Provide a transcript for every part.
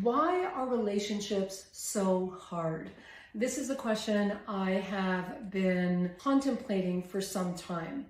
Why are relationships so hard? This is a question I have been contemplating for some time.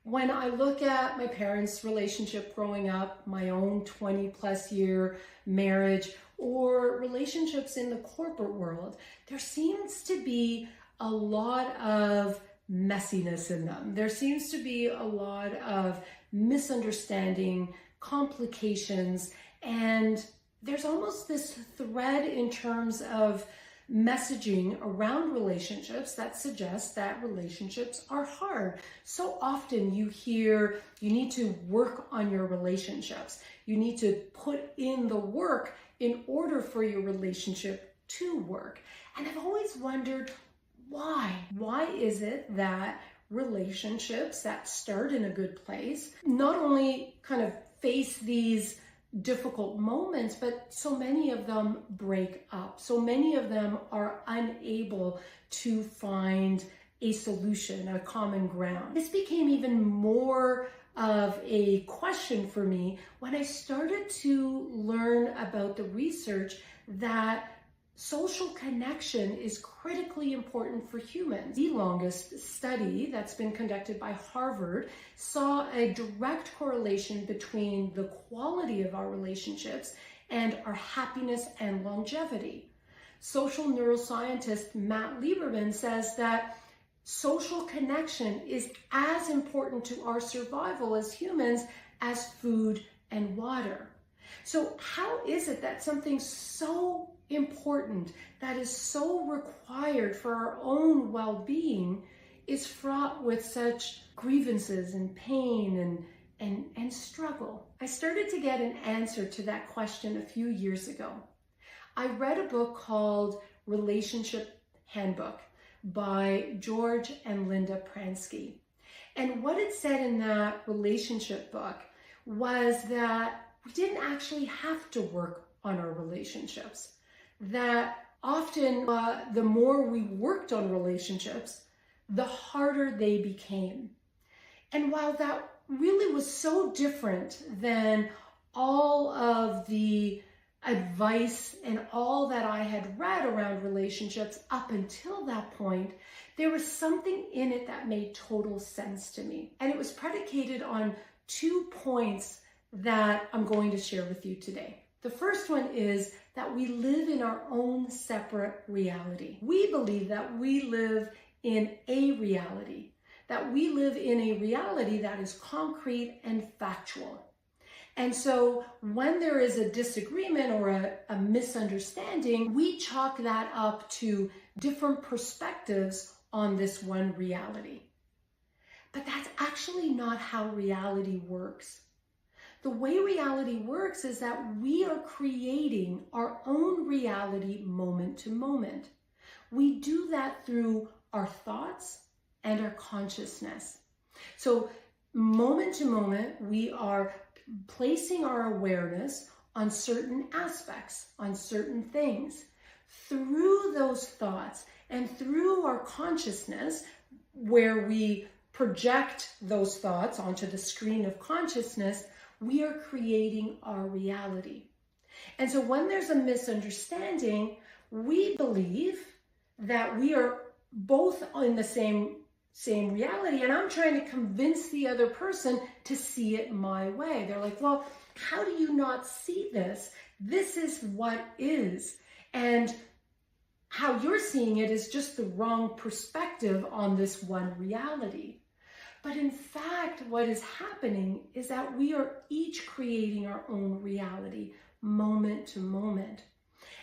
When I look at my parents' relationship growing up, my own 20 plus year marriage, or relationships in the corporate world, there seems to be a lot of messiness in them. There seems to be a lot of misunderstanding, complications, and there's almost this thread in terms of messaging around relationships that suggests that relationships are hard. So often you hear you need to work on your relationships. You need to put in the work in order for your relationship to work. And I've always wondered why. Why is it that relationships that start in a good place not only kind of face these difficult moments, but so many of them break up. So many of them are unable to find a solution, a common ground. This became even more of a question for me when I started to learn about the research that social connection is critically important for humans. The longest study that's been conducted by Harvard saw a direct correlation between the quality of our relationships and our happiness and longevity. Social neuroscientist Matt Lieberman says that social connection is as important to our survival as humans as food and water. So how is it that something so important, that is so required for our own well-being, is fraught with such grievances and pain and struggle? I started to get an answer to that question a few years ago. I read a book called Relationship Handbook by George and Linda Pransky. And what it said in that relationship book was that we didn't actually have to work on our relationships. That often the more we worked on relationships, the harder they became. And while that really was so different than all of the advice and all that I had read around relationships up until that point, there was something in it that made total sense to me. And it was predicated on 2 points that I'm going to share with you today. The first one is that we live in our own separate reality. We believe that we live in a reality, that we live in a reality that is concrete and factual. And so when there is a disagreement or a misunderstanding, we chalk that up to different perspectives on this one reality. But that's actually not how reality works. The way reality works is that we are creating our own reality moment to moment. We do that through our thoughts and our consciousness. So moment to moment, we are placing our awareness on certain aspects, on certain things. Through those thoughts and through our consciousness, where we project those thoughts onto the screen of consciousness, we are creating our reality. And so when there's a misunderstanding, we believe that we are both in the same reality, and I'm trying to convince the other person to see it my way. They're like, well, how do you not see this? This is what is. And how you're seeing it is just the wrong perspective on this one reality. But in fact, what is happening is that we are each creating our own reality moment to moment.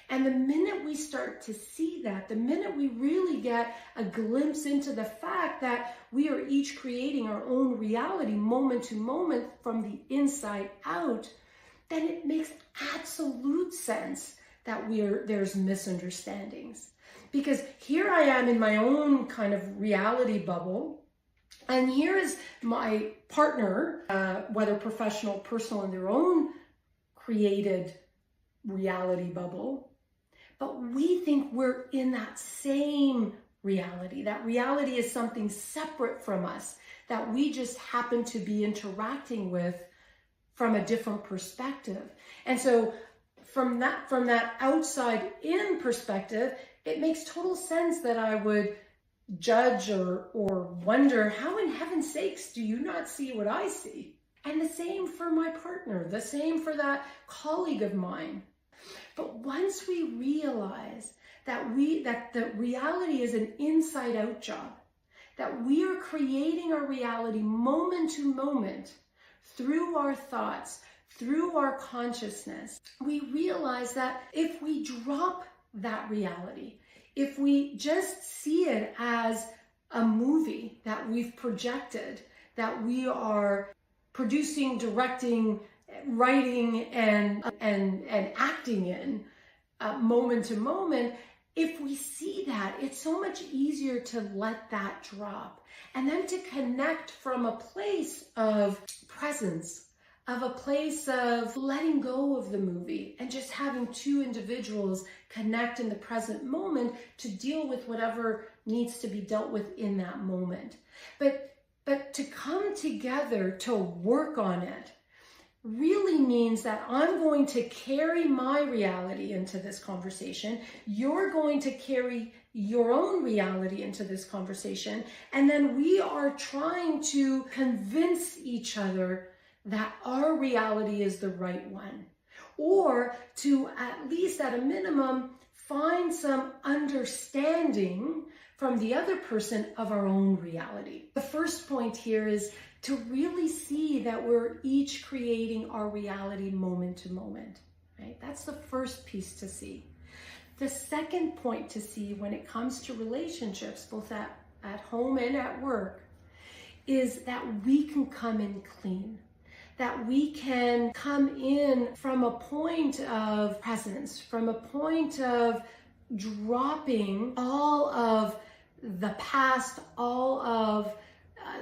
And the minute we start to see that, the minute we really get a glimpse into the fact that we are each creating our own reality moment to moment from the inside out, then it makes absolute sense that there's misunderstandings. Because here I am in my own kind of reality bubble, and here is my partner, whether professional, personal, in their own created reality bubble. But we think we're in that same reality. That reality is something separate from us that we just happen to be interacting with from a different perspective. And so from that outside in perspective, it makes total sense that I would judge or wonder, how in heaven's sakes do you not see what I see? And the same for my partner, the same for that colleague of mine. But once we realize that the reality is an inside out job, that we are creating our reality moment to moment through our thoughts, through our consciousness, we realize that if we drop that reality, if we just see it as a movie that we've projected, that we are producing, directing, writing, and acting in moment to moment, if we see that, it's so much easier to let that drop and then to connect from a place of presence, of a place of letting go of the movie and just having two individuals connect in the present moment to deal with whatever needs to be dealt with in that moment. But to come together to work on it really means that I'm going to carry my reality into this conversation. You're going to carry your own reality into this conversation. And then we are trying to convince each other that our reality is the right one, or to at least at a minimum find some understanding from the other person of our own reality. The first point here is to really see that we're each creating our reality moment to moment, right? That's the first piece to see. The second point to see when it comes to relationships, both at home and at work, is that we can come in clean. That we can come in from a point of presence, from a point of dropping all of the past, all of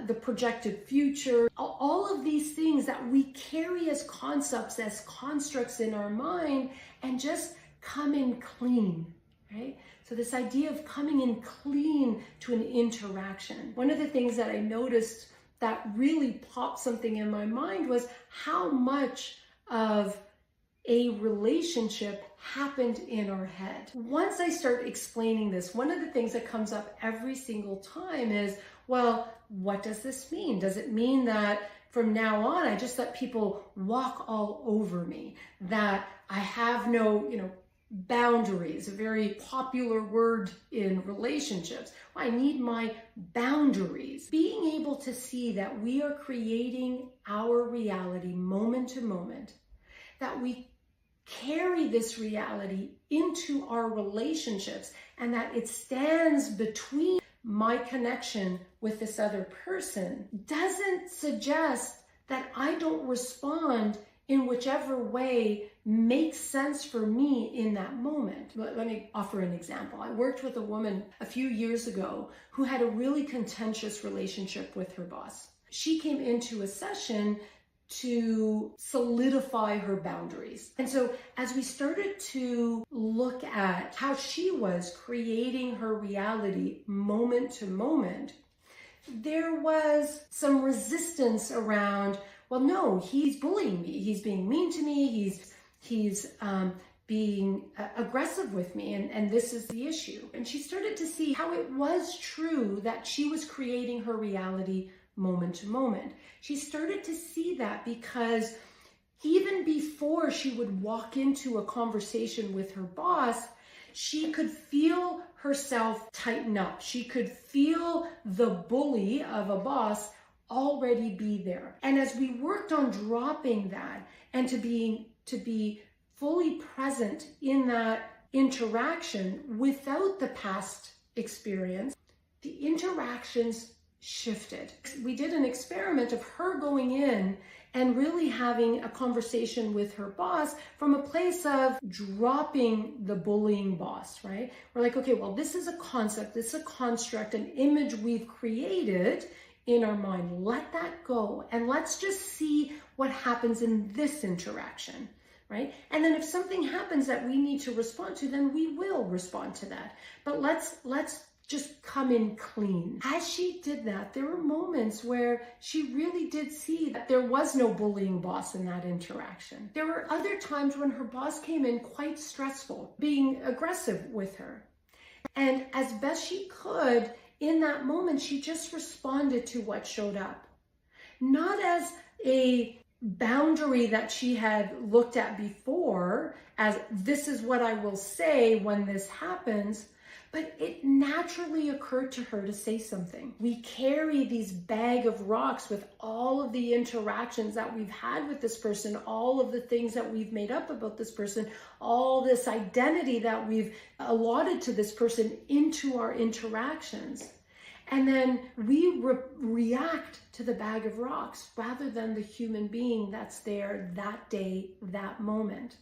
the projected future, all of these things that we carry as concepts, as constructs in our mind, and just come in clean, right? So this idea of coming in clean to an interaction. One of the things that I noticed that really popped something in my mind was how much of a relationship happened in our head. Once I start explaining this, one of the things that comes up every single time is, well, what does this mean? Does it mean that from now on, I just let people walk all over me? That I have no, boundaries, a very popular word in relationships. I need my boundaries. Being able to see that we are creating our reality moment to moment, that we carry this reality into our relationships, and that it stands between my connection with this other person, doesn't suggest that I don't respond in whichever way makes sense for me in that moment. Let me offer an example. I worked with a woman a few years ago who had a really contentious relationship with her boss. She came into a session to solidify her boundaries. And so as we started to look at how she was creating her reality moment to moment, there was some resistance around, well, no, he's bullying me. He's being mean to me. He's being aggressive with me. And this is the issue. And she started to see how it was true that she was creating her reality moment to moment. She started to see that because even before she would walk into a conversation with her boss, she could feel herself tighten up. She could feel the bully of a boss already be there. And as we worked on dropping that and to be fully present in that interaction without the past experience, the interactions shifted. We did an experiment of her going in and really having a conversation with her boss from a place of dropping the bullying boss, right? We're like, okay, well, this is a concept, this is a construct, an image we've created in our mind. Let that go and let's just see what happens in this interaction, right? And then if something happens that we need to respond to, then we will respond to that. But let's just come in clean. As she did that, there were moments where she really did see that there was no bullying boss in that interaction. There were other times when her boss came in quite stressful, being aggressive with her. And as best she could, in that moment, she just responded to what showed up. Not as a boundary that she had looked at before, as this is what I will say when this happens, but it naturally occurred to her to say something. We carry these bag of rocks with all of the interactions that we've had with this person, all of the things that we've made up about this person, all this identity that we've allotted to this person into our interactions. And then we react to the bag of rocks rather than the human being that's there that day, that moment.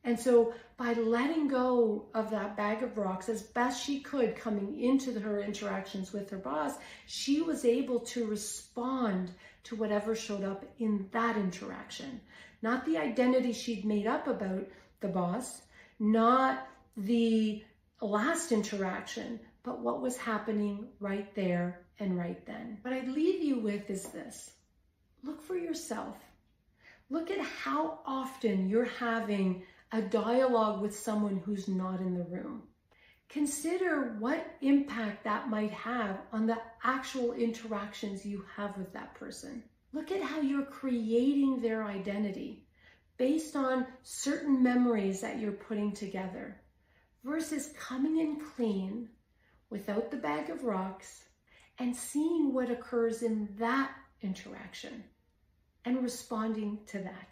And so by letting go of that bag of rocks as best she could coming into her interactions with her boss, she was able to respond to whatever showed up in that interaction. Not the identity she'd made up about the boss, not the last interaction, but what was happening right there and right then. What I'd leave you with is this. Look for yourself. Look at how often you're having a dialogue with someone who's not in the room. Consider what impact that might have on the actual interactions you have with that person. Look at how you're creating their identity based on certain memories that you're putting together versus coming in clean without the bag of rocks and seeing what occurs in that interaction and responding to that.